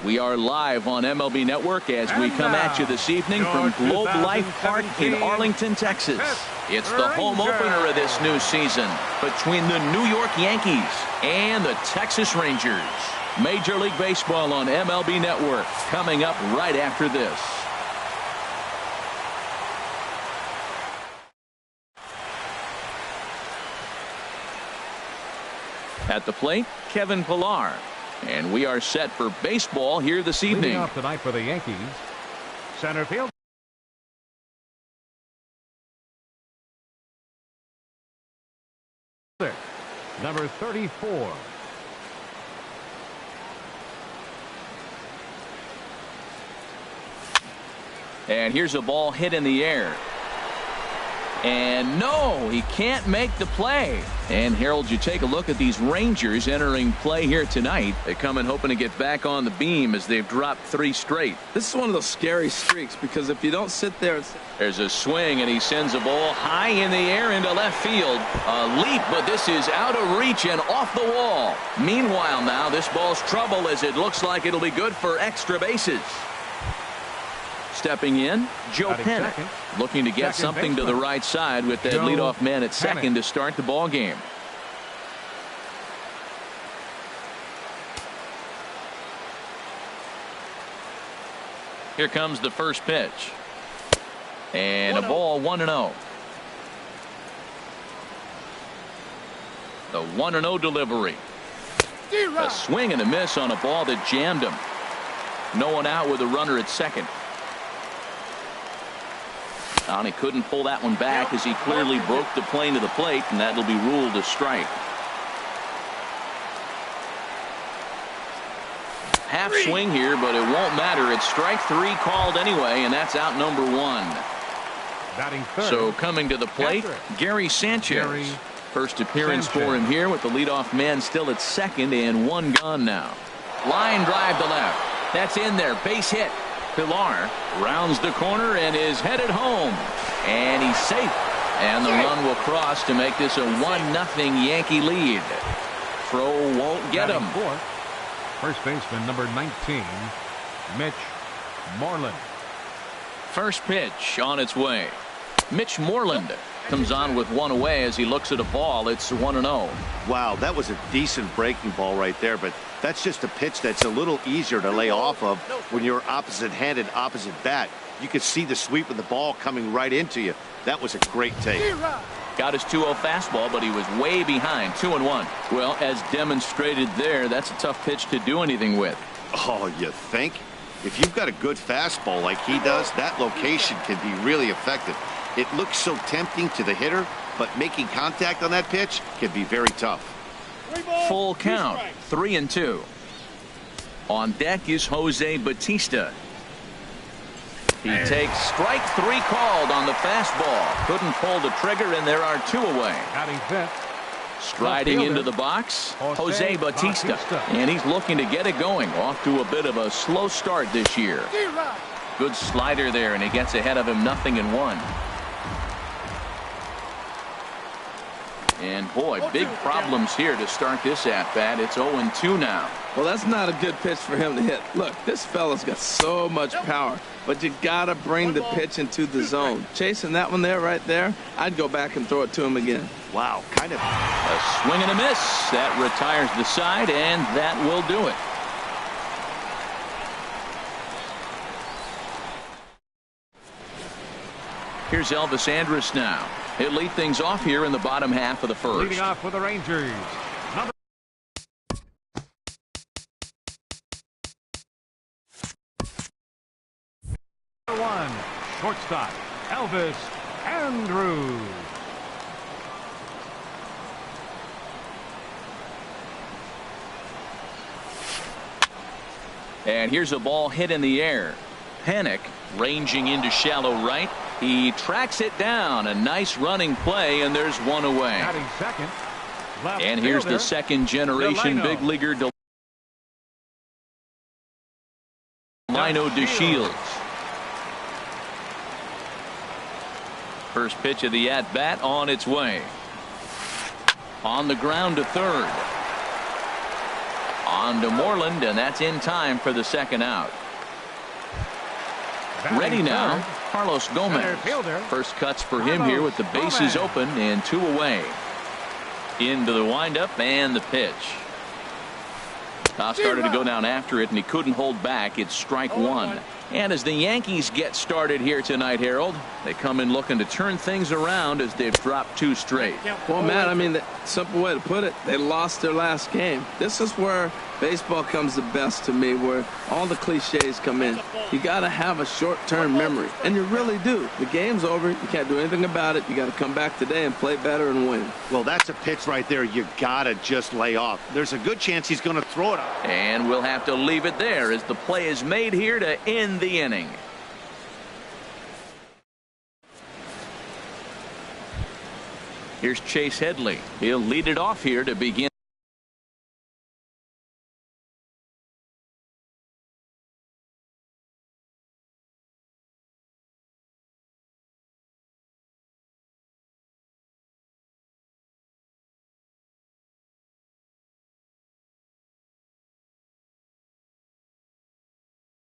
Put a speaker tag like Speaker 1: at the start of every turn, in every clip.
Speaker 1: We are live on MLB Network as we come at you this evening from Globe Life Park in Arlington, Texas. It's the home opener of this new season between the New York Yankees and the Texas Rangers. Major League Baseball on MLB Network coming up right after this. At the plate, Kevin Pillar. And we are set for baseball here this evening.
Speaker 2: Leading off tonight for the Yankees, center field. Number 34.
Speaker 1: And here's a ball hit in the air. And no, he can't make the play. And Harold, you take a look at these Rangers entering play here tonight. They come in hoping to get back on the beam as they've dropped 3 straight.
Speaker 3: This is one of those scary streaks because if you don't sit there.
Speaker 1: There's a swing and he sends a ball high in the air into left field. A leap, but this is out of reach and off the wall. Meanwhile now this ball's trouble as it looks like it'll be good for extra bases. Stepping in, Joe Pennick, looking to get something to the right side with that leadoff man at second to start the ball game. Here comes the first pitch. And a ball 1-0. The 1-0 delivery. A swing and a miss on a ball that jammed him. No one out with a runner at second. And he couldn't pull that one back as he clearly broke the plane to the plate, and that'll be ruled a strike. Half swing here, but it won't matter. It's strike 3 called anyway, and that's out number 1.
Speaker 2: Batting third.
Speaker 1: So coming to the plate, Gary Sanchez. First appearance for him here with the leadoff man still at second and 1 gone now. Line drive to left. That's in there. Base hit. Pillar rounds the corner and is headed home. And he's safe. And the run will cross to make this a 1-0 Yankee lead. Throw won't get him.
Speaker 2: First baseman number 19, Mitch Moreland.
Speaker 1: First pitch on its way. Mitch Moreland comes on with 1 away as he looks at a ball. It's 1-0.
Speaker 4: Wow, that was a decent breaking ball right there, but that's just a pitch that's a little easier to lay off of when you're opposite-handed, opposite bat. You could see the sweep of the ball coming right into you. That was a great take.
Speaker 1: Got his 2-0 fastball, but he was way behind. 2-1. Well, as demonstrated there, that's a tough pitch to do anything with.
Speaker 4: Oh, you think? If you've got a good fastball like he does, that location can be really effective. It looks so tempting to the hitter, but making contact on that pitch can be very tough.
Speaker 1: Full count, 3-2. On deck is Jose Bautista. He takes strike 3 called on the fastball. Couldn't pull the trigger, and there are 2 away.
Speaker 2: Batting fifth.
Speaker 1: Striding into the box, Jose Bautista. And he's looking to get it going. Off to a bit of a slow start this year. Good slider there, and he gets ahead of him 0-1. And boy, big problems here to start this at-bat. It's 0-2 now.
Speaker 3: Well, that's not a good pitch for him to hit. Look, this fella's got so much power, but you gotta bring the pitch into the zone. Chasing that one there, right there, I'd go back and throw it to him again.
Speaker 4: Wow, kind of
Speaker 1: a swing and a miss. That retires the side, and that will do it. Here's Elvis Andrus now. He'll lead things off here in the bottom half of the first.
Speaker 2: Leading off for the Rangers. Number 1, shortstop, Elvis Andrus.
Speaker 1: And here's a ball hit in the air. Pennick ranging into shallow right. He tracks it down. A nice running play, and there's 1 away.
Speaker 2: Second,
Speaker 1: and here's the second generation big leaguer, Delino DeShields. First pitch of the at-bat on its way. On the ground to third. On to Moreland, and that's in time for the second out. Ready now, Carlos Gomez. First cuts for him here with the bases open and 2 away. Into the windup and the pitch. Started to go down after it, and he couldn't hold back. It's strike 1. And as the Yankees get started here tonight, Harold, they come in looking to turn things around as they've dropped 2 straight.
Speaker 3: Well, Matt, I mean, the simple way to put it, they lost their last game. This is where baseball comes the best to me, where all the cliches come in. You got to have a short-term memory, and you really do. The game's over. You can't do anything about it. You got to come back today and play better and win.
Speaker 4: Well, that's a pitch right there. You got to just lay off. There's a good chance he's going to throw it up.
Speaker 1: And we'll have to leave it there as the play is made here to end the inning. Here's Chase Headley. He'll lead it off here to begin.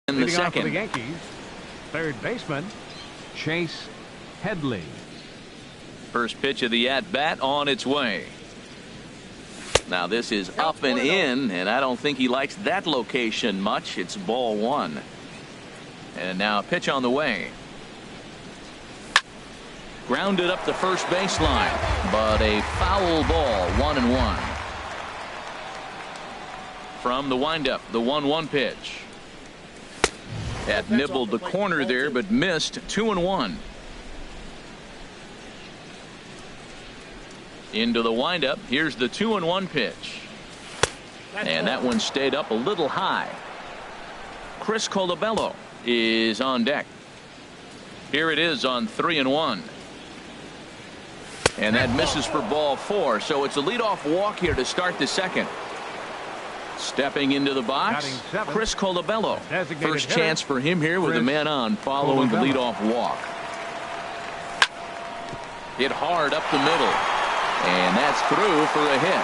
Speaker 1: In the second.
Speaker 2: For the Yankees, third baseman Chase Headley.
Speaker 1: First pitch of the at-bat on its way. Now this is up and in, and I don't think he likes that location much. It's ball 1. And now a pitch on the way. Grounded up the first baseline, but a foul ball, 1-1. From the windup, the 1-1 pitch. That nibbled the corner there, but missed. 2-1. Into the windup. Here's the 2-1 pitch. And that one stayed up a little high. Chris Colabello is on deck. Here it is on 3-1. And that misses for ball 4. So it's a leadoff walk here to start the second. Stepping into the box, Chris Colabello. First chance for him here with a man on following the leadoff walk. Hit hard up the middle. And that's through for a hit.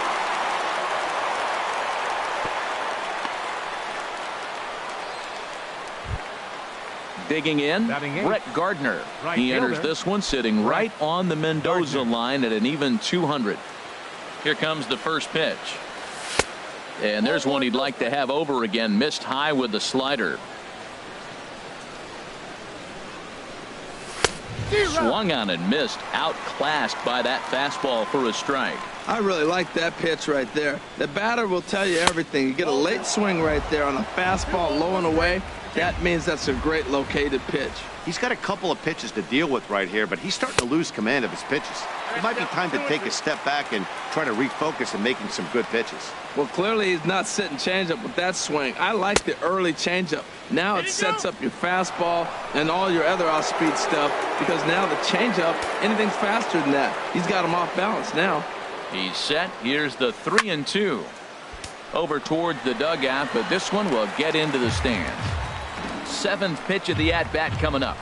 Speaker 1: Digging in, Brett Gardner. He enters this one sitting right on the Mendoza line at an even 200. Here comes the first pitch. And there's one he'd like to have over again. Missed high with the slider. Swung on and missed. Outclassed by that fastball for a strike.
Speaker 3: I really like that pitch right there. The batter will tell you everything. You get a late swing right there on a fastball low and away. That means that's a great located pitch.
Speaker 4: He's got a couple of pitches to deal with right here, but he's starting to lose command of his pitches. It might be time to take a step back and try to refocus and making some good pitches.
Speaker 3: Well, clearly he's not sitting changeup with that swing. I like the early changeup. Now it sets up your fastball and all your other off-speed stuff, because now the changeup, anything's faster than that. He's got him off balance now.
Speaker 1: He's set. Here's the 3-2. Over towards the dugout, but this one will get into the stands. 7th pitch of the at-bat coming up.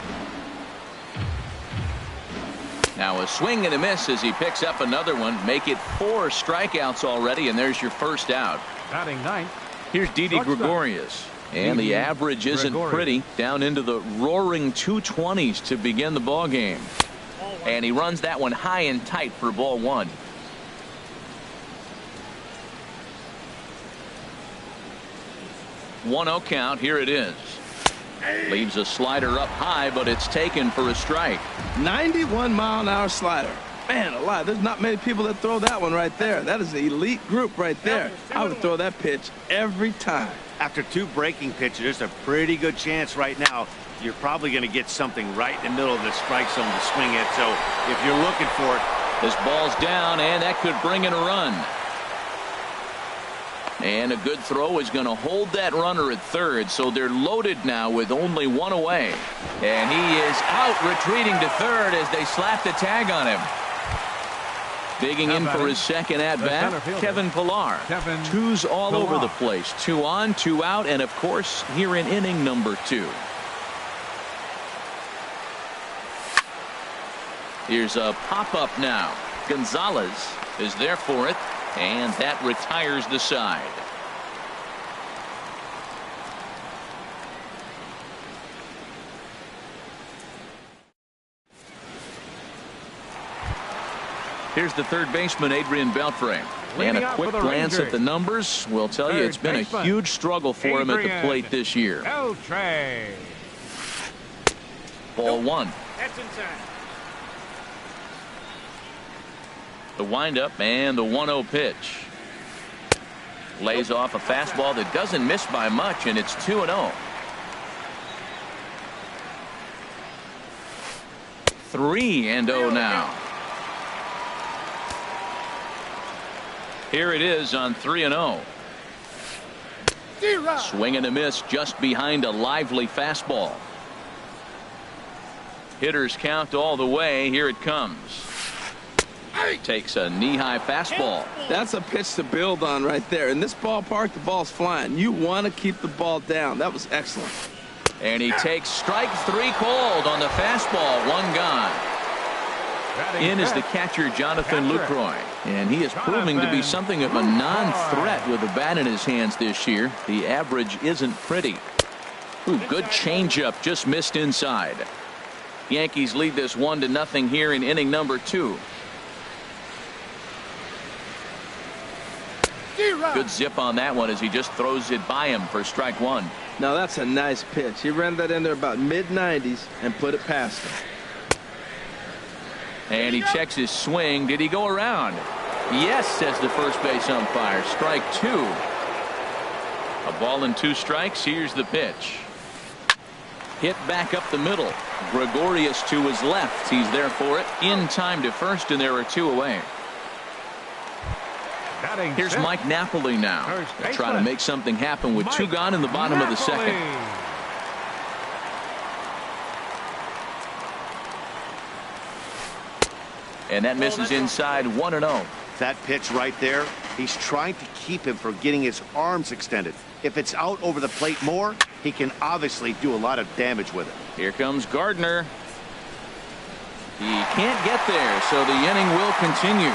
Speaker 1: Now a swing and a miss as he picks up another one. Make it 4 strikeouts already, and there's your first out.
Speaker 2: Batting 9th.
Speaker 1: Here's Didi Gregorius. And the average isn't pretty. Down into the roaring 220s to begin the ball game. And he runs that one high and tight for ball 1. One-0 count. Here it is. Leaves a slider up high, but it's taken for a strike.
Speaker 3: 91-mile-an-hour slider. Man alive, there's not many people that throw that one right there. That is an elite group right there. I would throw that pitch every time.
Speaker 4: After 2 breaking pitches, there's a pretty good chance right now you're probably going to get something right in the middle of the strike zone to swing at. So if you're looking for it.
Speaker 1: This ball's down, and that could bring in a run. And a good throw is going to hold that runner at third, so they're loaded now with only 1 away. And he is out, retreating to third as they slap the tag on him. Digging in for his second at-bat, Kevin Pillar. 2s all over the place. 2 on, 2 out, and of course, here in inning number 2. Here's a pop-up now. Gonzalez is there for it, and that retires the side. Here's the third baseman, Adrian Beltre. And a quick glance at the numbers will tell you it's been a huge struggle for him at the plate this year.
Speaker 2: Beltre.
Speaker 1: Ball one.
Speaker 5: That's inside.
Speaker 1: The windup and the 1-0 pitch. Lays off a fastball that doesn't miss by much, and it's 2-0. 3-0 now. Here it is on 3-0. Swing and a miss just behind a lively fastball. Hitters count all the way. Here it comes. Takes a knee-high fastball.
Speaker 3: That's a pitch to build on right there. In this ballpark, the ball's flying. You want to keep the ball down. That was excellent.
Speaker 1: And he takes strike three cold on the fastball. One gone. In is the catcher, Jonathan Lucroy. And he is proving to be something of a non-threat with the bat in his hands this year. The average isn't pretty. Ooh, good changeup, just missed inside. Yankees lead this 1-0 here in inning number 2. Good zip on that one as he just throws it by him for strike one.
Speaker 3: Now that's a nice pitch. He ran that in there about mid-90s and put it past him.
Speaker 1: And he checks his swing. Did he go around? Yes, says the first base umpire. Strike 2. A ball and 2 strikes. Here's the pitch. Hit back up the middle. Gregorius to his left. He's there for it. In time to first, and there are 2 away. Here's Mike Napoli now. They'll try to make something happen with 2 gone in the bottom of the second. And that misses inside 1-0.
Speaker 4: That pitch right there, he's trying to keep him from getting his arms extended. If it's out over the plate more, he can obviously do a lot of damage with it.
Speaker 1: Here comes Gardner. He can't get there, so the inning will continue.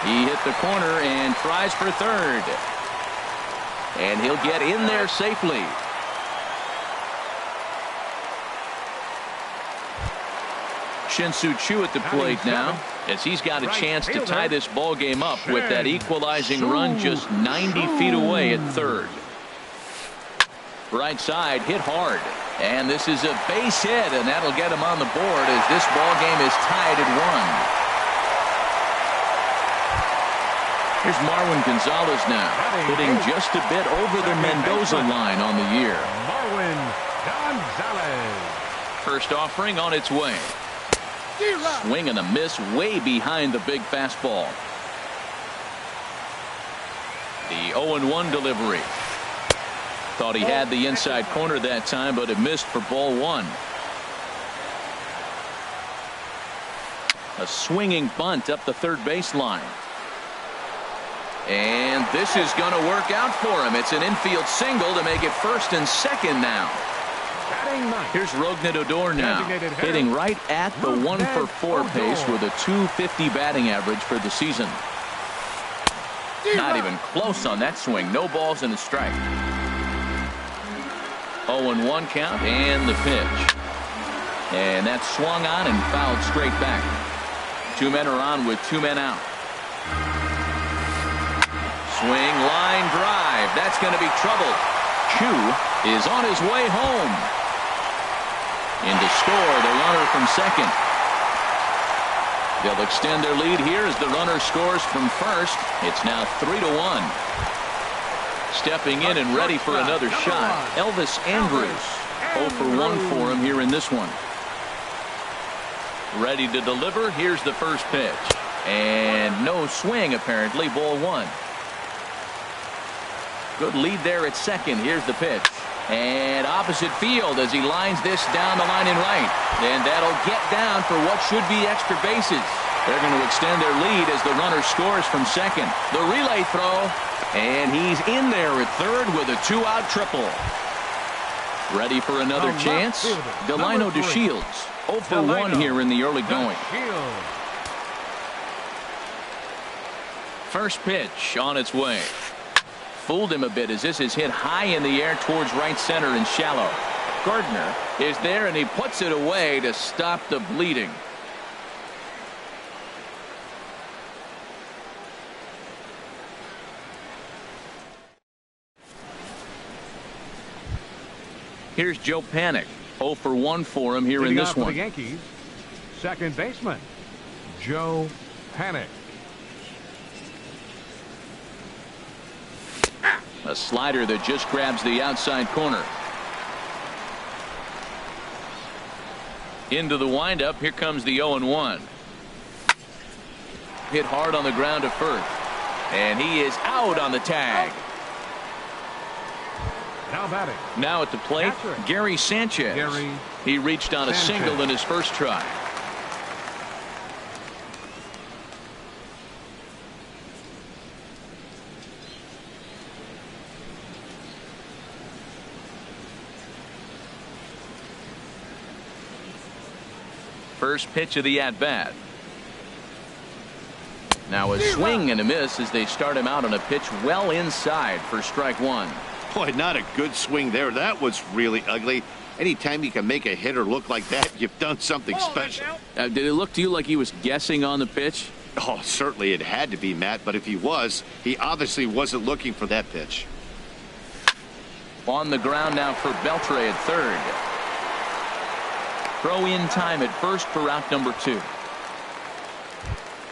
Speaker 1: He hit the corner and tries for third. And he'll get in there safely. Shin-Soo Choo at the plate now, as he's got a chance to tie this ball game up with that equalizing run just 90 feet away at third. Right side, hit hard. And this is a base hit, and that'll get him on the board as this ball game is tied at 1. Here's Marwin Gonzalez now, hitting just a bit over the Mendoza line on the year.
Speaker 2: Marwin Gonzalez.
Speaker 1: First offering on its way. Swing and a miss way behind the big fastball. The 0-1 delivery. Thought he had the inside corner that time, but it missed for ball 1. A swinging bunt up the third baseline. And this is going to work out for him. It's an infield single to make it first and second now. Here's Rougned Odor now, hitting right at the 1-for-4 pace with a .250 batting average for the season. Not even close on that swing. No balls and a strike. 0-1 count and the pitch. And that's swung on and fouled straight back. 2 men are on with 2 men out. Swing, line drive. That's going to be trouble. Choo is on his way home. In to score the runner from second. They'll extend their lead here as the runner scores from first. It's now 3-1. Stepping in and ready for another shot, Elvis Andrus. 0 for 1 for him here in this one. Ready to deliver. Here's the first pitch. And no swing apparently. Ball 1. Good lead there at second. Here's the pitch. And opposite field as he lines this down the line in right. And that'll get down for what should be extra bases. They're going to extend their lead as the runner scores from second. The relay throw. And he's in there at third with a 2-out triple. Ready for another chance? Delino DeShields. 0 for 1 here in the early going. First pitch on its way. Fooled him a bit as this is hit high in the air towards right center and shallow. Gardner is there and he puts it away to stop the bleeding. Here's Joe Panik. 0 for 1 for him here in
Speaker 2: Leading
Speaker 1: this
Speaker 2: off for
Speaker 1: one.
Speaker 2: the Yankees, second baseman, Joe Panik.
Speaker 1: A slider that just grabs the outside corner. Into the windup. Here comes the 0-1. Hit hard on the ground to first. And he is out on the tag.
Speaker 2: Now batting.
Speaker 1: Now at the plate,
Speaker 2: Catcher.
Speaker 1: Gary Sanchez.
Speaker 2: Gary
Speaker 1: He reached on a
Speaker 2: Sanchez.
Speaker 1: single in his first try. First pitch of the at-bat. Now a swing and a miss as they start him out on a pitch well inside for strike one.
Speaker 4: Boy, not a good swing there. That was really ugly. Anytime you can make a hitter look like that, you've done something special.
Speaker 1: Did it look to you like he was guessing on the pitch?
Speaker 4: Oh, certainly it had to be, Matt, but if he was, he obviously wasn't looking for that pitch.
Speaker 1: On the ground now for Beltre at third. Throw in time at first for out number 2.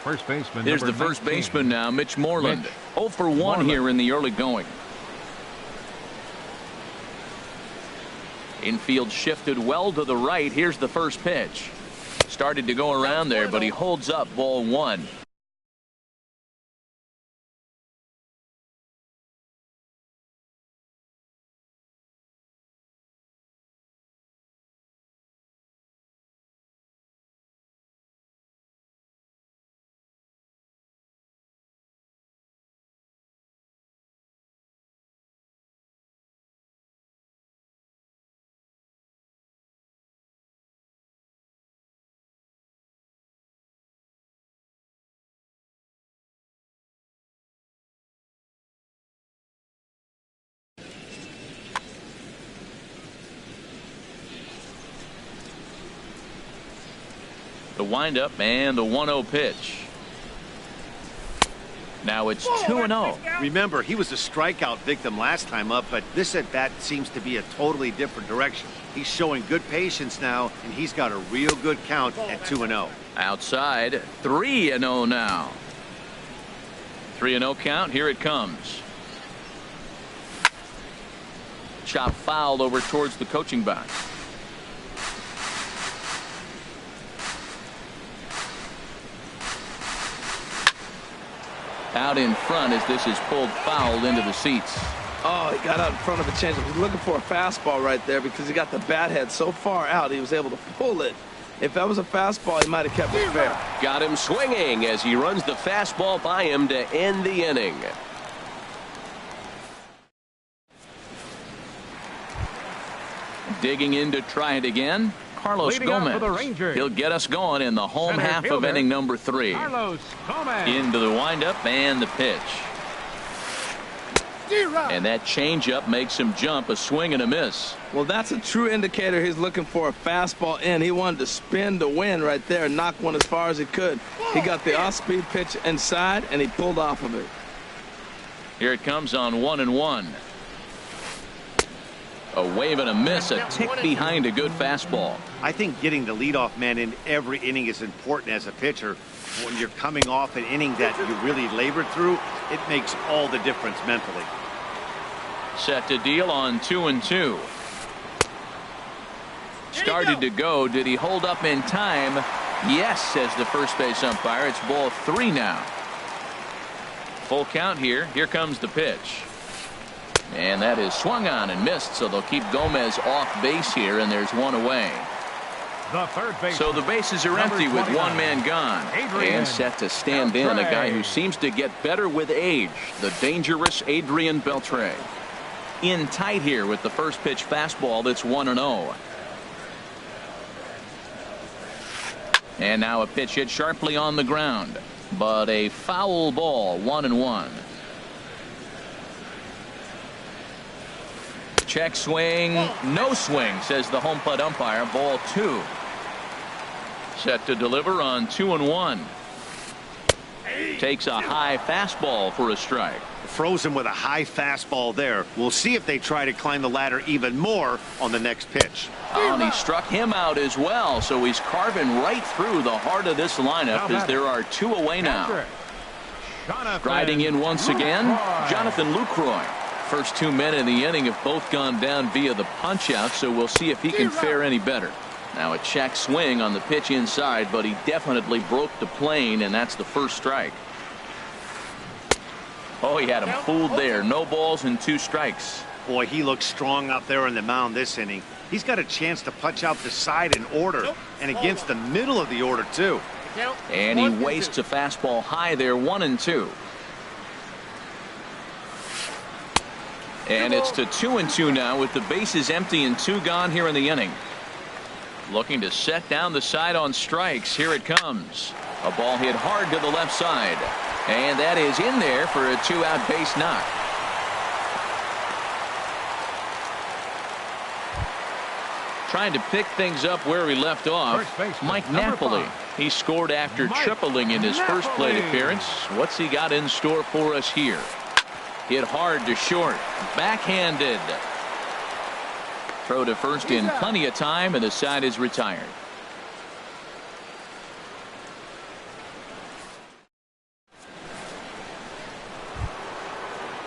Speaker 2: First baseman.
Speaker 1: There's the
Speaker 2: number
Speaker 1: first
Speaker 2: 19.
Speaker 1: baseman now, Mitch Moreland.
Speaker 2: Mitch
Speaker 1: 0 for 1
Speaker 2: Moreland.
Speaker 1: here in the early going. Infield shifted well to the right. Here's the first pitch. Started to go around there, but he holds up ball 1. The windup and the 1-0 pitch. Now it's 2-0.
Speaker 4: Remember, he was a strikeout victim last time up, but this at-bat seems to be a totally different direction. He's showing good patience now, and he's got a real good count at 2-0.
Speaker 1: Outside, 3-0 now. 3-0 count. Here it comes. Chop fouled over towards the coaching box. Out in front as this is pulled fouled into the seats.
Speaker 3: Oh, he got out in front of a changeup. He's looking for a fastball right there because he got the bat head so far out he was able to pull it. If that was a fastball, he might have kept it fair.
Speaker 5: Got him swinging as he runs the fastball by him to end the inning.
Speaker 1: Digging in to try it again. Carlos
Speaker 2: Leading off for the
Speaker 1: Gomez.
Speaker 2: Rangers.
Speaker 1: He'll get us going in the home
Speaker 2: Center
Speaker 1: half of
Speaker 2: fielder,
Speaker 1: inning number 3.
Speaker 2: Carlos Gomez.
Speaker 1: Into the windup and the pitch. And that changeup makes him jump. A swing and a miss.
Speaker 3: Well, that's a true indicator he's looking for a fastball in. He wanted to spin to win right there and knock one as far as he could. He got the off-speed pitch inside, and he pulled off of it.
Speaker 1: Here it comes on 1-1. A wave and a miss, a tick behind a good fastball.
Speaker 4: I think getting the leadoff man in every inning is important as a pitcher. When you're coming off an inning that you really labored through, it makes all the difference mentally.
Speaker 1: Set to deal on 2-2. Started to go. Did he hold up in time? Yes, says the first base umpire. It's ball 3 now. Full count here. Here comes the pitch. And that is swung on and missed, so they'll keep Gomez off base here, and there's one away.
Speaker 2: The third baseman.
Speaker 1: So the bases are empty with 1 man gone.
Speaker 2: Adrian
Speaker 1: And set to stand in a guy who seems to get better with age, the dangerous Adrian Beltre. In tight here with the first pitch fastball that's 1-0. And now a pitch hit sharply on the ground, but a foul ball, 1-1. Check swing, no swing, says the home plate umpire. Ball 2. Set to deliver on 2-1. Takes a high fastball for a strike.
Speaker 4: Frozen with a high fastball there. We'll see if they try to climb the ladder even more on the next pitch.
Speaker 1: And he struck him out as well, so he's carving right through the heart of this lineup as there are 2 away now. Riding in once again, Jonathan Lucroy. First 2 men in the inning have both gone down via the punch-out, so we'll see if he can fare any better. Now a check swing on the pitch inside, but he definitely broke the plane, and that's the first strike. Oh, he had him fooled there. No balls and 2 strikes.
Speaker 4: Boy, he looks strong out there on the mound this inning. He's got a chance to punch out the side in order and against the middle of the order, too.
Speaker 1: And he wastes a fastball high there, 1-2. And it's to 2-2 now with the bases empty and 2 gone here in the inning. Looking to set down the side on strikes. Here it comes. A ball hit hard to the left side. And that is in there for a 2-out base knock. Trying to pick things up where he left off. Mike Napoli. He scored after tripling in his first plate appearance. What's he got in store for us here? Hit hard to short. Backhanded. Throw to first in plenty of time, and the side is retired.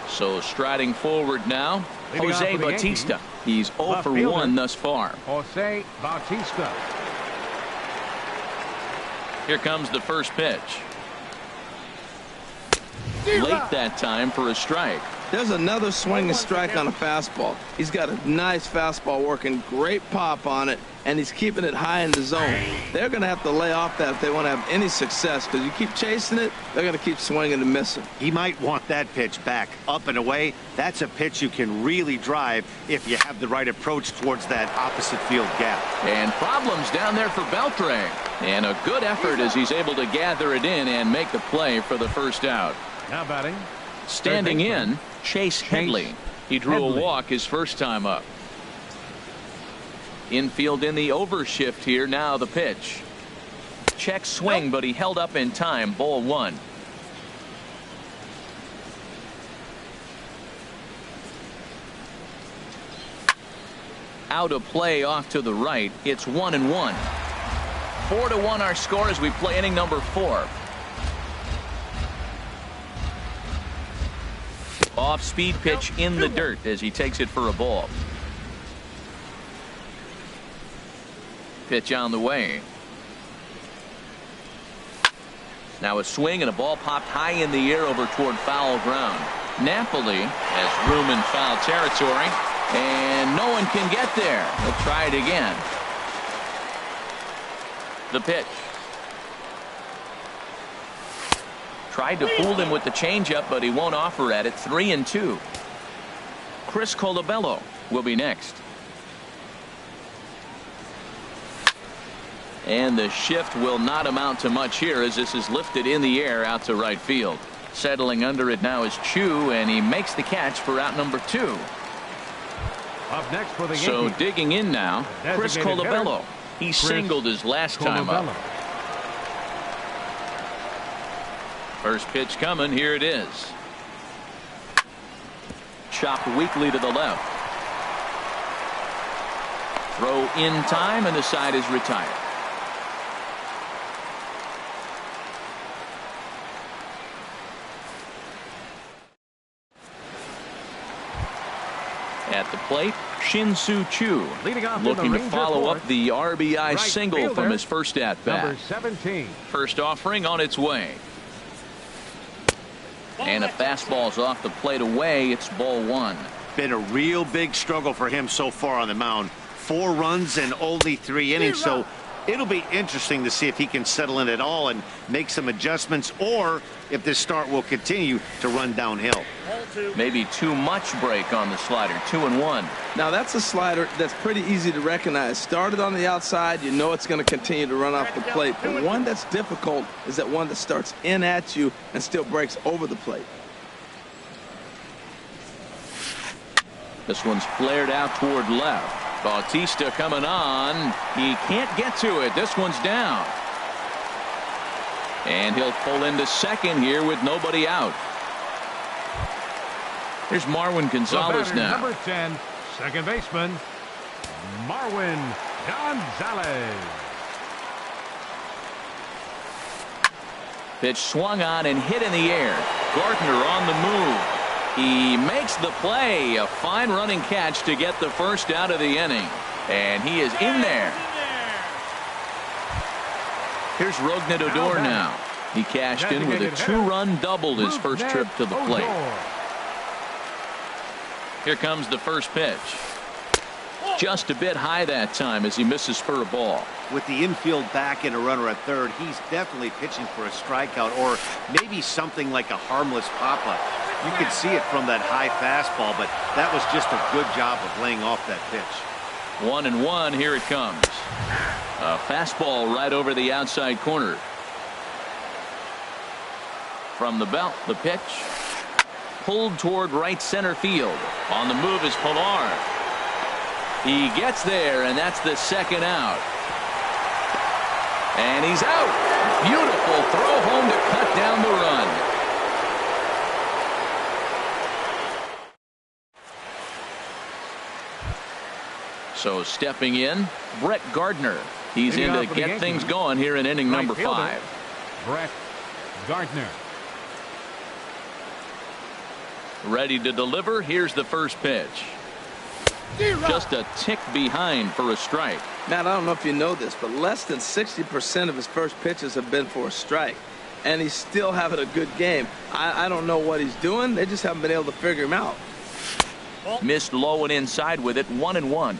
Speaker 1: So striding forward now, Jose Bautista. He's 0 for 1 thus far.
Speaker 2: Jose Bautista.
Speaker 1: Here comes the first pitch. Late that time for a strike.
Speaker 3: There's another swinging strike on a fastball. He's got a nice fastball working, great pop on it, and he's keeping it high in the zone. They're going to have to lay off that if they want to have any success, because you keep chasing it, they're going to keep swinging and missing.
Speaker 4: He might want that pitch back, up and away. That's a pitch you can really drive if you have the right approach towards that opposite field gap.
Speaker 1: And problems down there for Beltre. And a good effort as he's able to gather it in and make the play for the first out.
Speaker 2: Now batting.
Speaker 1: Standing in, Chase Headley. He drew a walk his first time up. Infield in the overshift here. Now the pitch. Check swing, but he held up in time. Ball 1. Out of play off to the right. It's 1-1. 4-1 our score as we play inning number 4. Off-speed pitch in the dirt as he takes it for a ball. Pitch on the way. Now a swing and a ball popped high in the air over toward foul ground. Napoli has room in foul territory, and no one can get there. He'll try it again. The pitch. Tried to fool him with the changeup, but he won't offer at it. 3-2. Chris Colabello will be next. And the shift will not amount to much here as this is lifted in the air out to right field. Settling under it now is Chu, and he makes the catch for out number 2.
Speaker 2: Up next for the Yankees.
Speaker 1: So digging in now, Chris Colabello. He singled his last time up. First pitch coming. Here it is. Chopped weakly to the left. Throw in time, and the side is retired. At the plate, Shin-Soo Choo looking to follow up the RBI single from his first at-bat.
Speaker 2: Number 17.
Speaker 1: First offering on its way. And a fastball's off the plate away. It's ball 1.
Speaker 4: Been a real big struggle for him so far on the mound. 4 runs in only 3 innings, so it'll be interesting to see if he can settle in at all and make some adjustments, or if this start will continue to run downhill.
Speaker 1: Maybe too much break on the slider. 2-1.
Speaker 3: Now that's a slider that's pretty easy to recognize. Started on the outside, you know it's going to continue to run off the plate. But one that's difficult is that one that starts in at you and still breaks over the plate.
Speaker 1: This one's flared out toward left. Bautista coming on. He can't get to it. This one's down. And he'll pull into second here with nobody out. Here's Marwin Gonzalez now.
Speaker 2: Number 10, second baseman, Marwin Gonzalez.
Speaker 1: Pitch swung on and hit in the air. Gardner on the move. He makes the play. A fine running catch to get the first out of the inning. And he is in there. Here's Rougned Odor now. He cashed in with a 2-run double his first trip to the plate. Here comes the first pitch. Just a bit high that time as he misses for a ball.
Speaker 4: With the infield back and a runner at third, he's definitely pitching for a strikeout or maybe something like a harmless pop-up. You could see it from that high fastball, but that was just a good job of laying off that pitch.
Speaker 1: 1-1, here it comes. A fastball right over the outside corner. From the belt, the pitch. Pulled toward right center field. On the move is Pilar. He gets there, and that's the second out. And he's out. Beautiful throw home to cut down the run. So stepping in, Brett Gardner. He's in to get things going here in inning number 5.
Speaker 2: Brett Gardner.
Speaker 1: Ready to deliver. Here's the first pitch. Just a tick behind for a strike.
Speaker 3: Matt, I don't know if you know this, but less than 60% of his first pitches have been for a strike. And he's still having a good game. I don't know what he's doing. They just haven't been able to figure him out.
Speaker 1: Missed low and inside with it. 1-1.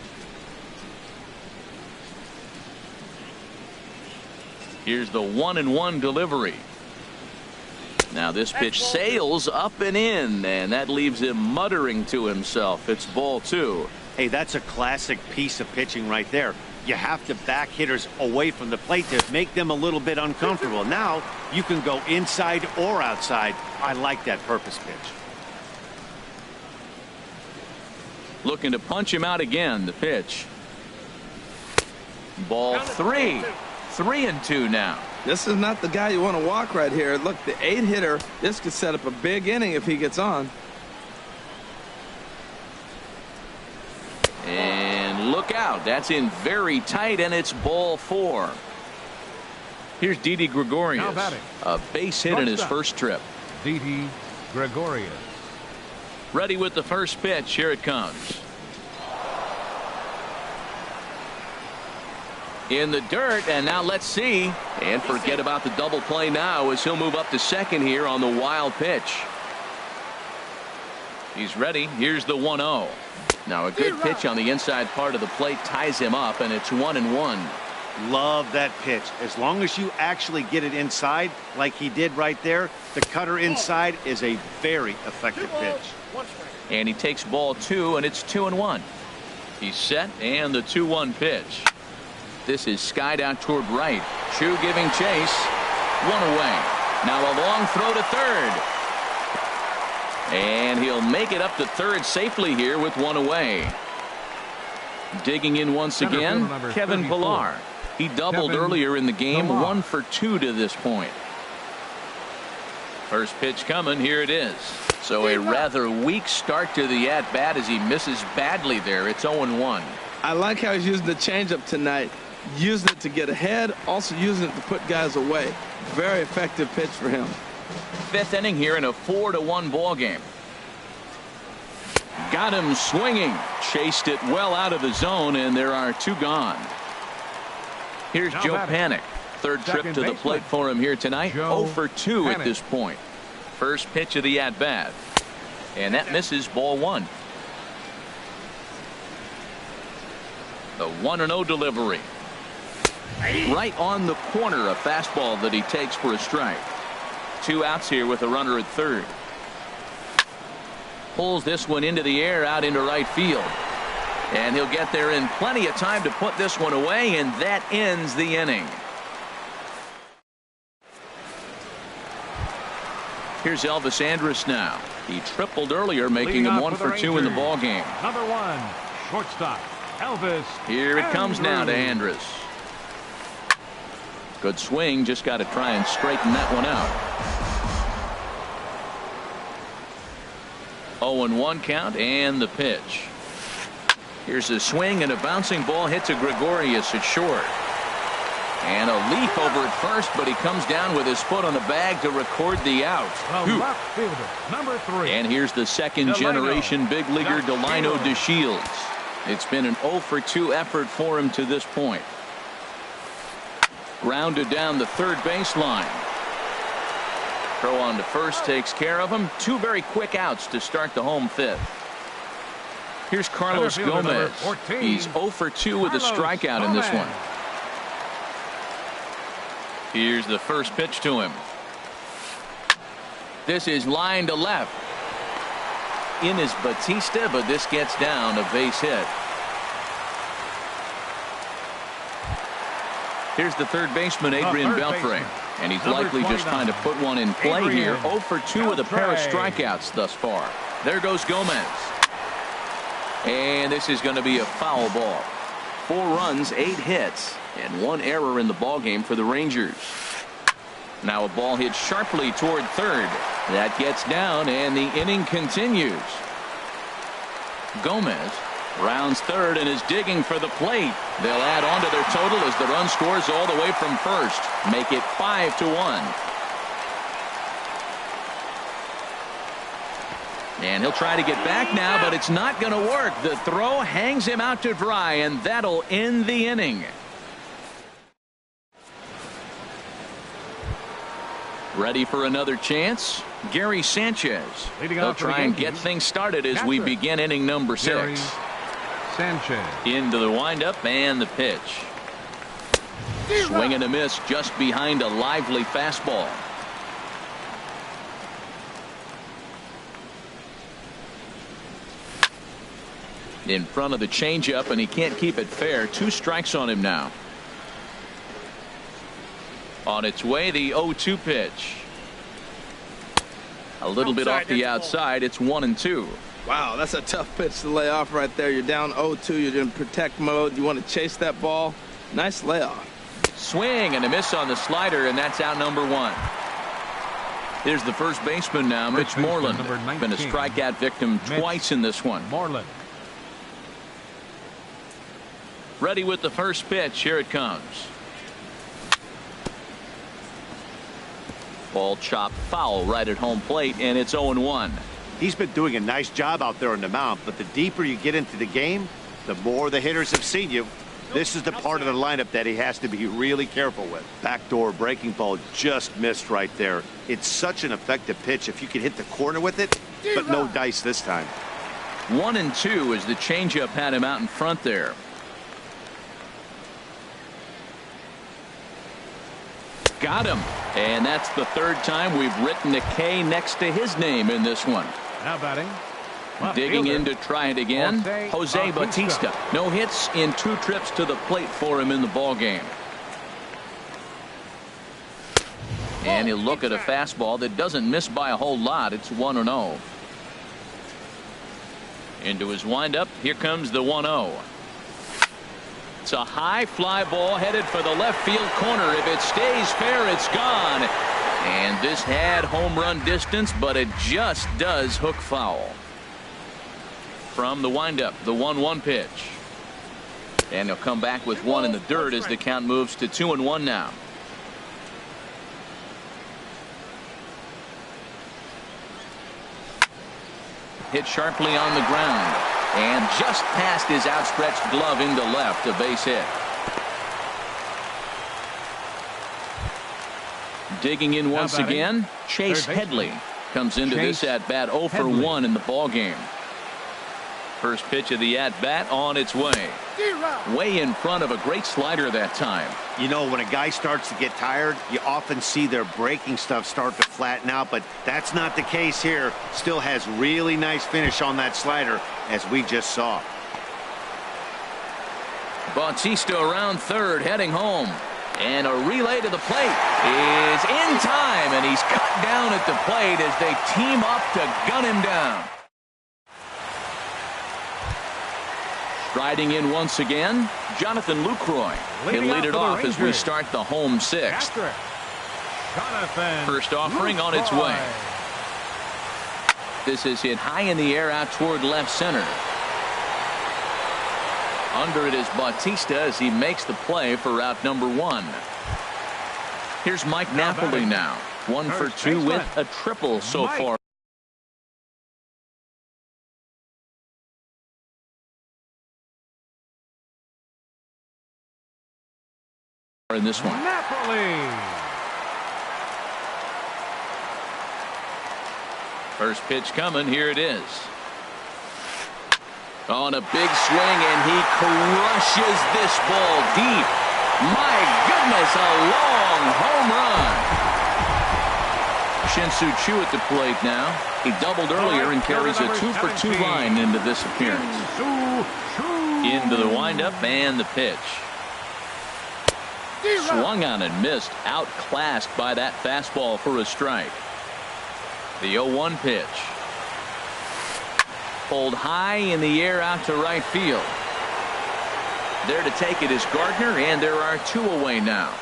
Speaker 1: Here's the 1-1 delivery. Now this pitch sails up and in, and that leaves him muttering to himself. It's ball 2.
Speaker 4: Hey, that's a classic piece of pitching right there. You have to back hitters away from the plate to make them a little bit uncomfortable. Now you can go inside or outside. I like that purpose pitch.
Speaker 1: Looking to punch him out again. The pitch. Ball 3. 3-2 now.
Speaker 3: This is not the guy you want to walk right here. Look, the 8-hitter, this could set up a big inning if he gets on.
Speaker 1: And look out. That's in very tight, and it's ball 4. Here's Didi Gregorius. A base hit in his first trip.
Speaker 2: Didi Gregorius.
Speaker 1: Ready with the first pitch. Here it comes. In the dirt, and now let's see. And forget about the double play now as he'll move up to second here on the wild pitch. He's ready. Here's the 1-0. Now a good pitch on the inside part of the plate ties him up, and it's 1-1.
Speaker 4: Love that pitch. As long as you actually get it inside like he did right there, the cutter inside is a very effective pitch.
Speaker 1: And he takes ball 2, and it's 2-1. He's set, and the 2-1 pitch. This is skied out toward right. Chu giving chase. 1 away. Now a long throw to third. And he'll make it up to third safely here with 1 away. Digging in once again, Kevin Pilar. He doubled earlier in the game. 1 for 2 to this point. First pitch coming. Here it is. So a rather weak start to the at-bat as he misses badly there. It's 0-1.
Speaker 3: I like how he's using the changeup tonight. Using it to get ahead, also using it to put guys away. Very effective pitch for him.
Speaker 1: 5th inning here in a 4-1 ball game. Got him swinging. Chased it well out of the zone, and there are 2 gone. Here's Joe Panik. Third trip to the plate for him here tonight. 0 for 2 at this point. First pitch of the at-bat. And that misses ball 1. The 1-0 delivery. Right on the corner, a fastball that he takes for a strike. 2 outs here with a runner at third. Pulls this one into the air out into right field. And he'll get there in plenty of time to put this one away, and that ends the inning. Here's Elvis Andrus now. He tripled earlier, making him 1 for 2 in the ball game.
Speaker 2: Number 1, shortstop, Elvis.
Speaker 1: Here it comes now to Andrus. Good swing, just got to try and straighten that one out. 0-1 count and the pitch. Here's a swing and a bouncing ball hit to Gregorius at short. And a leap over at first, but he comes down with his foot on the bag to record the out.
Speaker 2: The left fielder, number 3.
Speaker 1: And here's the second generation big leaguer Delino DeShields. It's been an 0 for 2 effort for him to this point. Grounded down the third baseline. Throw on to first takes care of him. 2 very quick outs to start the home 5th. Here's Carlos Gomez. He's 0 for 2 with a strikeout in this one. Here's the first pitch to him. This is line to left. In is Batista, but this gets down a base hit. Here's the third baseman, Adrian Beltre. And he's likely just trying to put one in play here. 0 for 2 with a pair of strikeouts thus far. There goes Gomez. And this is going to be a foul ball. 4 runs, 8 hits, and 1 error in the ballgame for the Rangers. Now a ball hit sharply toward third. That gets down, and the inning continues. Gomez rounds third and is digging for the plate. They'll add on to their total as the run scores all the way from first. Make it 5-1. And he'll try to get back now, but it's not going to work. The throw hangs him out to dry, and that'll end the inning. Ready for another chance? Gary Sanchez. He'll try and get things started as we begin inning number 6.
Speaker 2: Sanchez.
Speaker 1: Into the windup and the pitch. Swing and a miss just behind a lively fastball. In front of the changeup, and he can't keep it fair. 2 strikes on him now. On its way, the 0-2 pitch. A little bit off the outside. It's 1-2.
Speaker 3: Wow, that's a tough pitch to lay off right there. You're down 0-2. You're in protect mode. You want to chase that ball. Nice layoff.
Speaker 1: Swing and a miss on the slider, and that's out number 1. Here's the first baseman now, Mitch Moreland. Been a strikeout victim twice in this one.
Speaker 2: Moreland.
Speaker 1: Ready with the first pitch. Here it comes. Ball chopped foul right at home plate, and it's 0-1.
Speaker 4: He's been doing a nice job out there on the mound, but the deeper you get into the game, the more the hitters have seen you. This is the part of the lineup that he has to be really careful with. Backdoor breaking ball just missed right there. It's such an effective pitch if you can hit the corner with it, but no dice this time.
Speaker 1: 1-2 as the changeup had him out in front there. Got him. And that's the 3rd time we've written a K next to his name in this one.
Speaker 2: Now batting.
Speaker 1: Digging in to try it again. Jose Batista. No hits in 2 trips to the plate for him in the ball game. And he'll look at a fastball that doesn't miss by a whole lot. It's 1-0. Into his windup. Here comes the 1-0. It's a high fly ball headed for the left field corner. If it stays fair, it's gone. And this had home run distance, but it just does hook foul. From the windup, the 1-1 pitch. And he'll come back with 1 in the dirt as the count moves to 2-1 now. Hit sharply on the ground. And just past his outstretched glove into left, a base hit. Digging in once again, Chase Headley comes into this at-bat 0 for 1 in the ball game. First pitch of the at-bat on its way. Way in front of a great slider that time.
Speaker 4: You know, when a guy starts to get tired, you often see their breaking stuff start to flatten out, but that's not the case here. Still has really nice finish on that slider, as we just saw.
Speaker 1: Bautista around third, heading home. And a relay to the plate is in time, and he's cut down at the plate as they team up to gun him down. Riding in once again, Jonathan Lucroy. He'll lead it off as we start the home sixth. First offering on its way. This is hit high in the air out toward left center. Under it is Bautista as he makes the play for route number 1. Here's Mike Napoli now. 1 for 2 with a triple so far. In this one. First pitch coming. Here it is. On a big swing, and he crushes this ball deep. My goodness, a long home run. Shin-Soo Choo at the plate now. He doubled earlier and carries a 2-for-2 line into this appearance. Into the windup and the pitch. Swung on and missed. Outclassed by that fastball for a strike. The 0-1 pitch. Pulled high in the air out to right field. There to take it is Gardner, and there are 2 away now.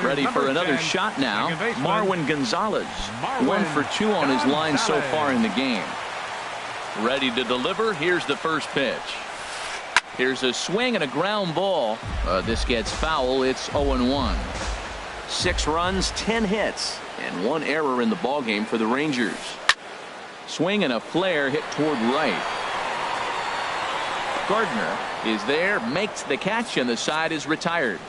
Speaker 1: Ready for another shot now. Marwin Gonzalez. 1 for 2 on his line so far in the game. Ready to deliver. Here's the first pitch. Here's a swing and a ground ball. This gets foul. It's 0-1. 6 runs, 10 hits, and 1 error in the ballgame for the Rangers. Swing and a flare hit toward right. Gardner is there, makes the catch, and the side is retired.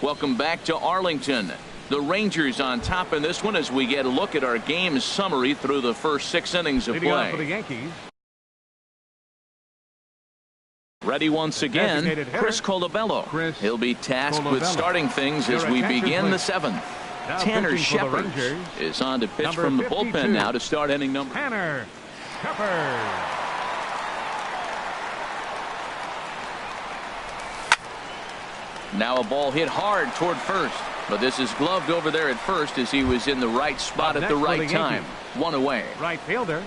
Speaker 1: Welcome back to Arlington. The Rangers on top in this one as we get a look at our game summary through the first 6 innings of play.
Speaker 2: For the Yankees.
Speaker 1: Ready once again, Chris Colabello. He'll be tasked with starting things as we begin the 7th. Tanner Shepard is on to pitch from the bullpen now to start inning number.
Speaker 2: Tanner Shepard.
Speaker 1: Now a ball hit hard toward first, but this is gloved over there at first as he was in the right spot at the right time. 1 away.
Speaker 2: Right fielder.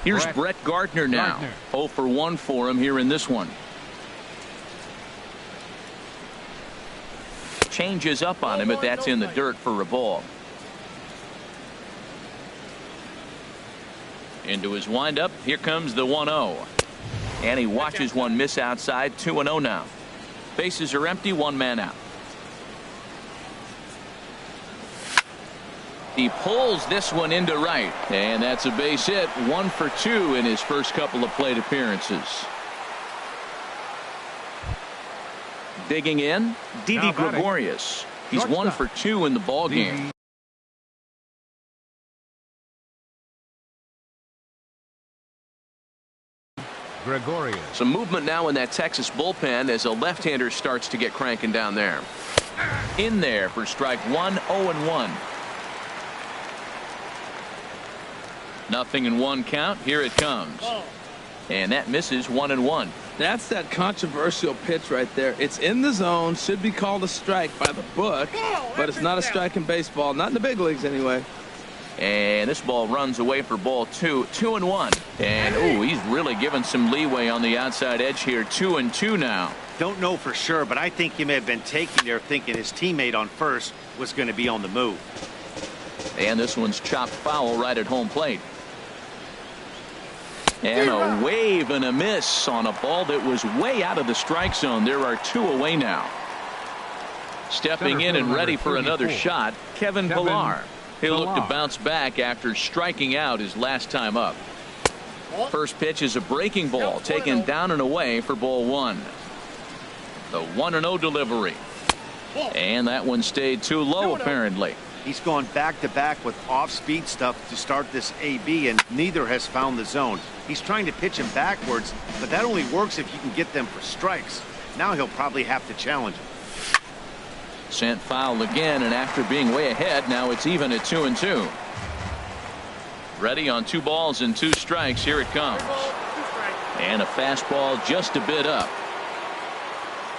Speaker 1: Here's Brett Gardner now. 0 for 1 for him here in this one. Changes up on him, but that's in the dirt for a ball. Into his windup. Here comes the 1-0. And he watches one miss outside. 2-0 now. Bases are empty. 1 man out. He pulls this one into right. And that's a base hit. 1 for 2 in his first couple of plate appearances. Digging in, Didi Gregorius. He's 1 for 2 in the ball game.
Speaker 2: Gregorius.
Speaker 5: Some movement now in that Texas bullpen as a left-hander starts to get cranking down there.
Speaker 1: In there for strike 1, 0-1. Nothing in 1 count. Here it comes. And that misses. 1-1.
Speaker 3: That's that controversial pitch right there. It's in the zone, should be called a strike by the book, but it's not a strike in baseball, not in the big leagues anyway.
Speaker 1: And this ball runs away for ball 2. 2-1. And ooh, he's really given some leeway on the outside edge here. 2-2 now.
Speaker 4: Don't know for sure, but I think he may have been taking there thinking his teammate on first was going to be on the move.
Speaker 1: And this one's chopped foul right at home plate. And a wave and a miss on a ball that was way out of the strike zone. There are 2 away now. Stepping in and ready for another shot, Kevin Pillar. He'll look to bounce back after striking out his last time up. First pitch is a breaking ball taken down and away for ball 1. The 1-0 delivery. And that one stayed too low apparently.
Speaker 4: He's gone back-to-back with off-speed stuff to start this AB, and neither has found the zone. He's trying to pitch him backwards, but that only works if you can get them for strikes. Now he'll probably have to challenge him.
Speaker 1: Sent foul again, and after being way ahead, now it's even at 2-2. Ready on 2 balls and 2 strikes. Here it comes. And a fastball just a bit up.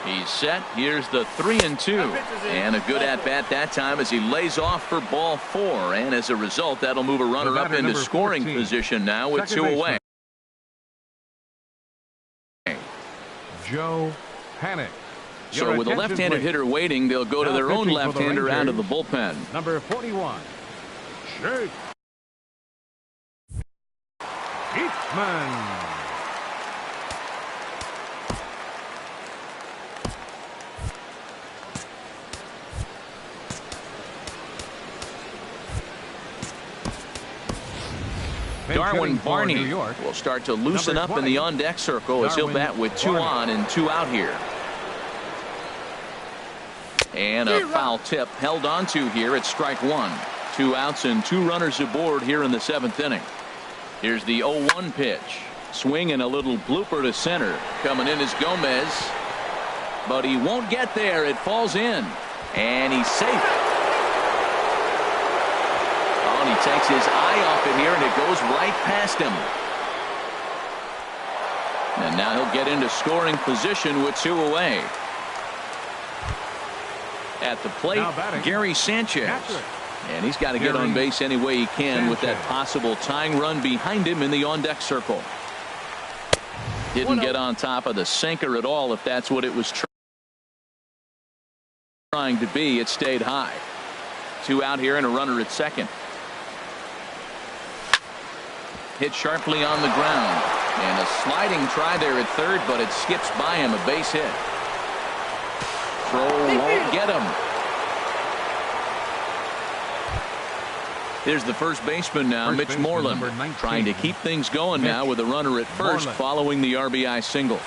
Speaker 1: He's set. Here's the 3-2. And a good at-bat that time as he lays off for ball 4. And as a result, that'll move a runner up into scoring position now with 2 away.
Speaker 2: Joe Panic.
Speaker 1: So with a left-handed hitter waiting, they'll go to their own left-hander out of the bullpen.
Speaker 2: Number 41. Shake. Eatman.
Speaker 1: Darwin Barney will start to loosen up in the on-deck circle as he'll bat with 2 on and 2 out here. And a foul tip held onto here at strike 1. 2 outs and 2 runners aboard here in the 7th inning. Here's the 0-1 pitch. Swing and a little blooper to center. Coming in is Gomez. But he won't get there. It falls in. And he's safe. He takes his eye off it here, and it goes right past him. And now he'll get into scoring position with 2 away. At the plate, Gary Sanchez. And he's got to get on base any way he can with that possible tying run behind him in the on-deck circle. Didn't get on top of the sinker at all, if that's what it was trying to be. It stayed high. 2 out here and a runner at second. Hit sharply on the ground. And a sliding try there at third, but it skips by him. A base hit. Throw won't get him. Here's the first baseman now, Mitch Moreland, trying to keep things going now with a runner at first following the RBI single.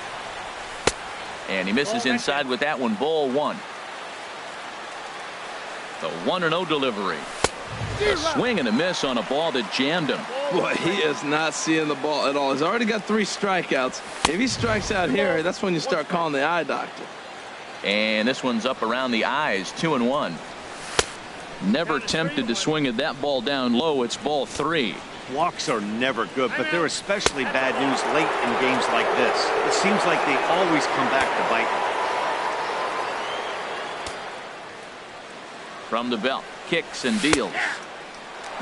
Speaker 1: And he misses inside with that one. Ball 1. The 1-0 delivery. A swing and a miss on a ball that jammed him.
Speaker 3: Boy, he is not seeing the ball at all. He's already got 3 strikeouts. If he strikes out here, that's when you start calling the eye doctor.
Speaker 1: And this one's up around the eyes. 2-1. Never tempted to swing at that ball down low. It's ball 3.
Speaker 4: Walks are never good, but they're especially bad news late in games like this. It seems like they always come back to bite them.
Speaker 1: From the belt, kicks and deals.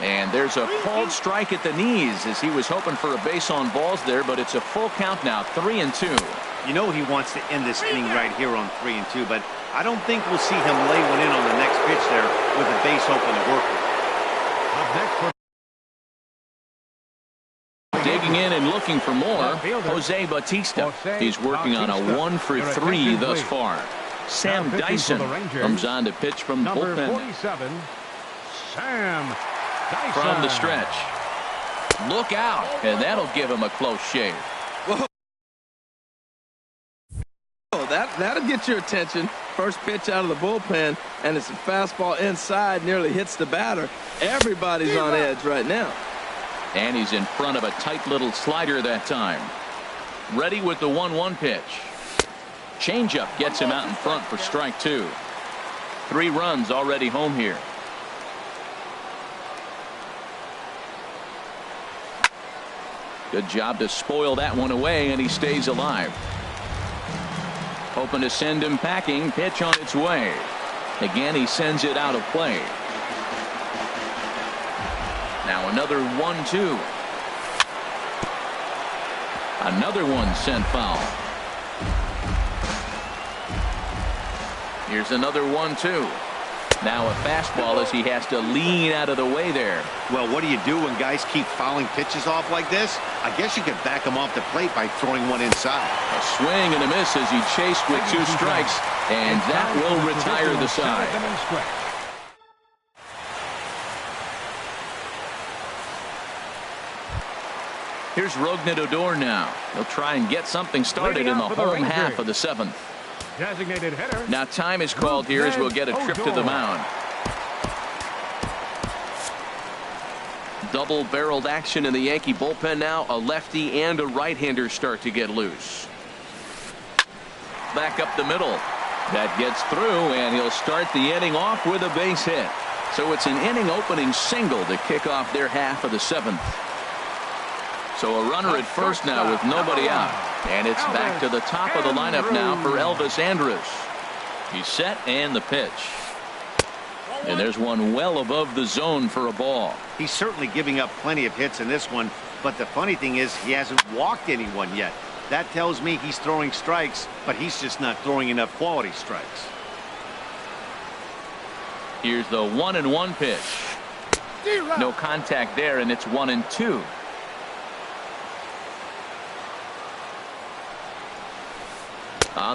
Speaker 1: And there's a called strike at the knees as he was hoping for a base on balls there, but it's a full count now. 3-2.
Speaker 4: You know he wants to end this inning right here on 3-2, but I don't think we'll see him lay one in on the next pitch there with a base open to work with.
Speaker 1: Digging in and looking for more, Jose Bautista. He's working on a 1 for 3 thus far. Sam Dyson comes on to pitch from the bullpen.
Speaker 2: Sam Dyson.
Speaker 1: From the stretch. Look out, and that'll give him a close shave.
Speaker 3: Whoa. That'll get your attention. First pitch out of the bullpen, and it's a fastball inside, nearly hits the batter. Everybody's on edge right now.
Speaker 1: And he's in front of a tight little slider that time. Ready with the 1-1 pitch. Changeup gets him out in front for strike 2. 3 runs already home here. Good job to spoil that one away, and he stays alive. Hoping to send him packing. Pitch on its way. Again, he sends it out of play. Now another 1-2. Another one sent foul. Here's another 1-2. Now a fastball as he has to lean out of the way there.
Speaker 4: Well, what do you do when guys keep fouling pitches off like this? I guess you could back him off the plate by throwing one inside.
Speaker 1: A swing and a miss as he chased with 2 strikes, and that will retire the side. Here's Rougned Odor now. He'll try and get something started in the home half of the 7th.
Speaker 2: Designated hitter.
Speaker 1: Now time is called here as we'll get a trip to the mound. Double-barreled action in the Yankee bullpen now. A lefty and a right-hander start to get loose. Back up the middle. That gets through, and he'll start the inning off with a base hit. So it's an inning-opening single to kick off their half of the 7th. So a runner at first now with nobody out. And it's back to the top of the lineup now for Elvis Andrus. He's set and the pitch. And there's one well above the zone for a ball.
Speaker 4: He's certainly giving up plenty of hits in this one, but the funny thing is he hasn't walked anyone yet. That tells me he's throwing strikes, but he's just not throwing enough quality strikes.
Speaker 1: Here's the 1-1 pitch. No contact there, and it's 1-2.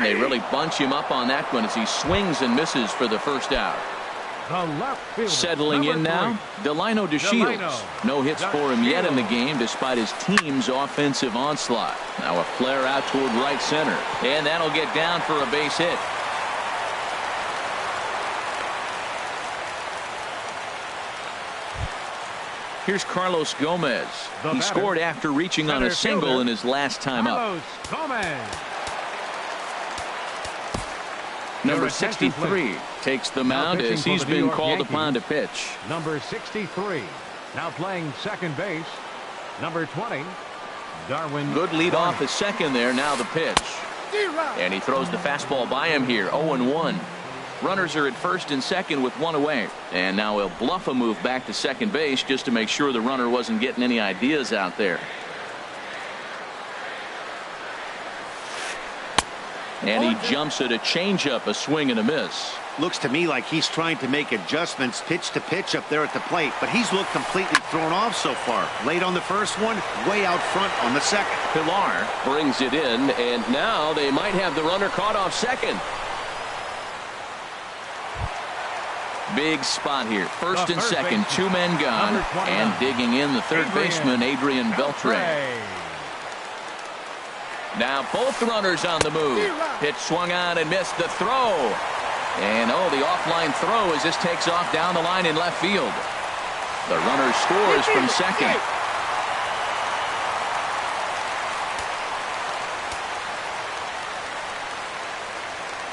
Speaker 1: They really bunch him up on that one as he swings and misses for the first out. Settling in now, Delino DeShields. No hits for him yet in the game despite his team's offensive onslaught. Now a flare out toward right center, and that'll get down for a base hit. Here's Carlos Gomez. He scored after reaching on a single in his last time up. Number 63 takes the mound as he's been called upon to pitch.
Speaker 2: Number 63 now playing second base. Number 20, Darwin.
Speaker 1: Good lead off at second there. Now the pitch. And he throws the fastball by him here. 0-1. Runners are at first and second with one away. And now he'll bluff a move back to second base just to make sure the runner wasn't getting any ideas out there. And he jumps at a changeup, a swing and a miss.
Speaker 4: Looks to me like he's trying to make adjustments pitch to pitch up there at the plate, but he's looked completely thrown off so far. Late on the first one, way out front on the second.
Speaker 5: Pilar brings it in, and now they might have the runner caught off second.
Speaker 1: Big spot here. First and second, two men gone, and digging in the third baseman, Adrian Beltre. Now both runners on the move. Pitch swung on and missed the throw. And the offline throw as this takes off down the line in left field. The runner scores from second.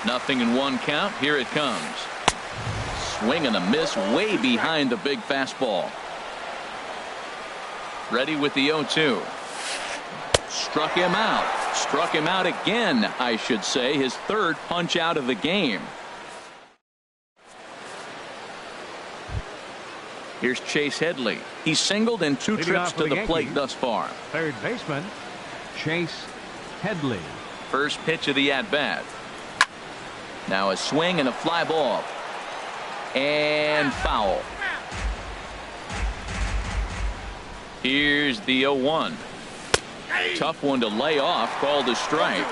Speaker 1: Nothing in one count. Here it comes. Swing and a miss way behind the big fastball. Ready with the 0-2. Struck him out. Struck him out again, I should say. His third punch out of the game. Here's Chase Headley. He's singled in two trips to the plate thus far.
Speaker 2: Third baseman, Chase Headley.
Speaker 1: First pitch of the at-bat. Now a swing and a fly ball. And foul. Here's the 0-1. Tough one to lay off, called a strike.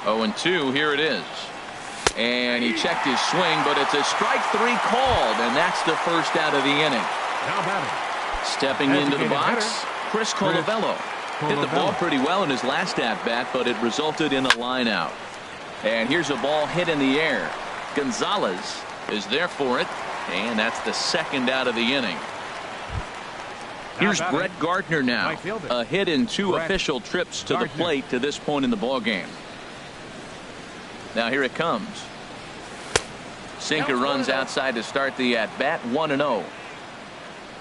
Speaker 1: 0-2, here it is. And he checked his swing, but it's a strike three called, and that's the first out of the inning. Stepping into the box, Chris Colavello. Hit the ball pretty well in his last at-bat, but it resulted in a line out. And here's a ball hit in the air. Gonzalez is there for it, and that's the second out of the inning. Here's Brett Gardner now. A hit in two official trips to the plate to this point in the ball game. Now here it comes. Sinker runs outside to start the at-bat. 1-0.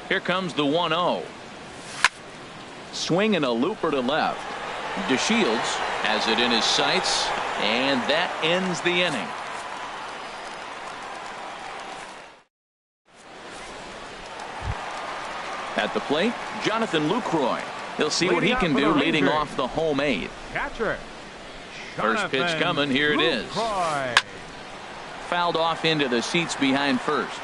Speaker 1: Here comes the 1-0. Swing and a looper to left. DeShields has it in his sights, and that ends the inning. At the plate, Jonathan Lucroy. He'll see what he can do leading off the home eighth. First pitch coming. Here it is. Fouled off into the seats behind first.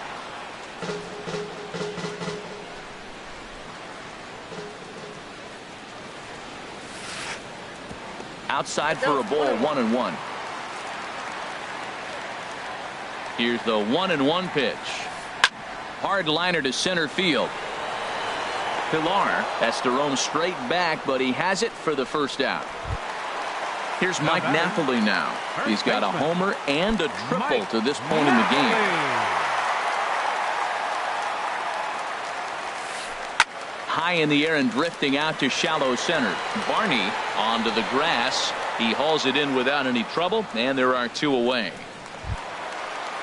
Speaker 1: Outside for a ball. 1-1. Here's the 1-1 pitch. Hard liner to center field. Pilar has to roam straight back, but he has it for the first out. Here's Mike Napoli now. He's got a homer and a triple to this point in the game. High in the air and drifting out to shallow center. Barney onto the grass. He hauls it in without any trouble, and there are two away.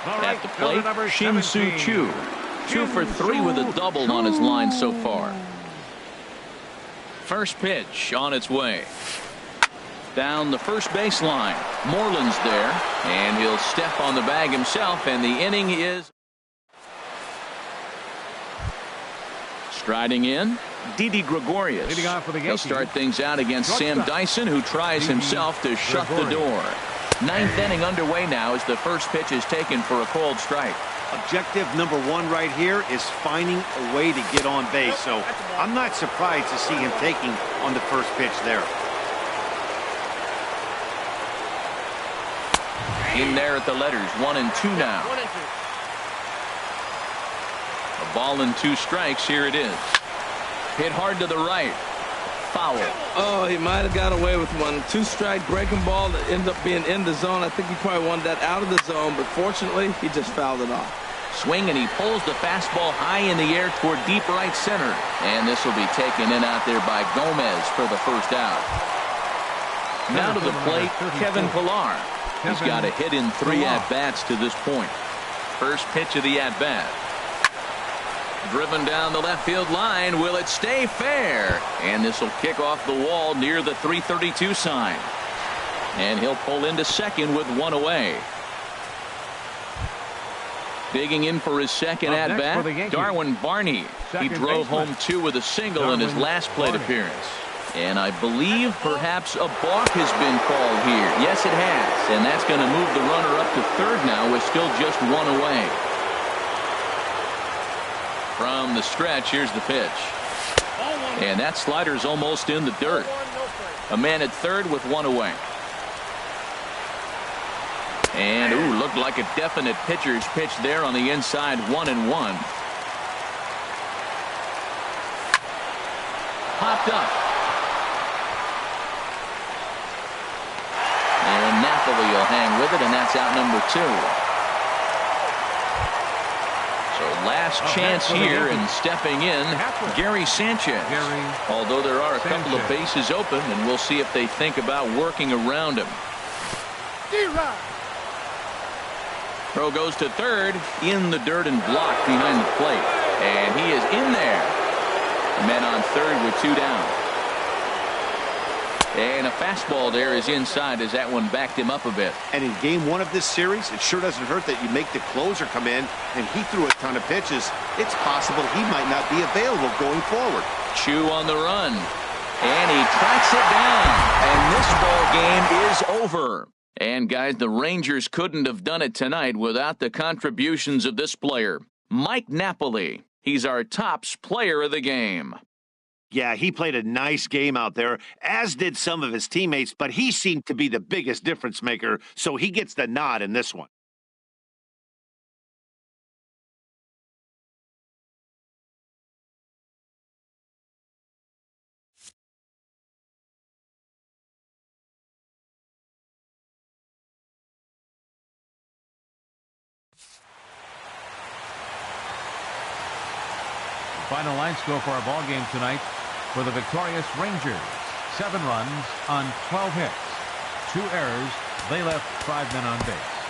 Speaker 1: At the plate, Shin-Soo Choo. 2 for 3 with a double on his line so far. First pitch on its way. Down the first baseline. Moreland's there, and he'll step on the bag himself, and the inning is striding in. Didi Gregorius.
Speaker 2: Leading off for the
Speaker 1: He'll
Speaker 2: Yankees.
Speaker 1: start things out against Sam Dyson, who tries himself to shut the door. Ninth inning underway now as the first pitch is taken for a called strike.
Speaker 4: Objective number 1 right here is finding a way to get on base. So I'm not surprised to see him taking on the first pitch there.
Speaker 1: In there at the letters, 1 and 2 now. A ball and 2 strikes. Here it is. Hit hard to the right. Foul.
Speaker 3: Oh, he might have got away with one. 2-strike breaking ball that ended up being in the zone. I think he probably wanted that out of the zone, but fortunately, he just fouled it off.
Speaker 1: Swing, and he pulls the fastball high in the air toward deep right center. And this will be taken in out there by Gomez for the first out. Now to the plate, Kevin Pillar. He's got a hit in 3 at-bats to this point. First pitch of the at-bat. Driven down the left field line. Will it stay fair? And this will kick off the wall near the 332 sign. And he'll pull into second with 1 away. Digging in for his second at-bat, Darwin Barney. He drove home 2 with a single in his last plate appearance. And I believe perhaps a balk has been called here. Yes, it has. And that's going to move the runner up to third now with still just 1 away. From the stretch, here's the pitch. And that slider's almost in the dirt. A man at third with 1 away. And, ooh, looked like a definite pitcher's pitch there on the inside, 1-1. Popped up. And Napoli will hang with it, and that's out number 2. So last chance here, and stepping in, Gary Sanchez. Although there are a couple of bases open, and we'll see if they think about working around him. Throw goes to third, in the dirt and blocked behind the plate. And he is in there. Men on third with 2 down. And a fastball there is inside as that one backed him up a bit.
Speaker 4: And in game 1 of this series, it sure doesn't hurt that you make the closer come in, and he threw a ton of pitches. It's possible he might not be available going forward.
Speaker 1: Chew on the run. And he tracks it down. And this ball game is over. And guys, the Rangers couldn't have done it tonight without the contributions of this player, Mike Napoli. He's our tops player of the game.
Speaker 4: Yeah, he played a nice game out there, as did some of his teammates, but he seemed to be the biggest difference maker, so he gets the nod in this one.
Speaker 2: Final line score for our ball game tonight for the victorious Rangers. 7 runs on 12 hits. 2 errors. They left 5 men on base.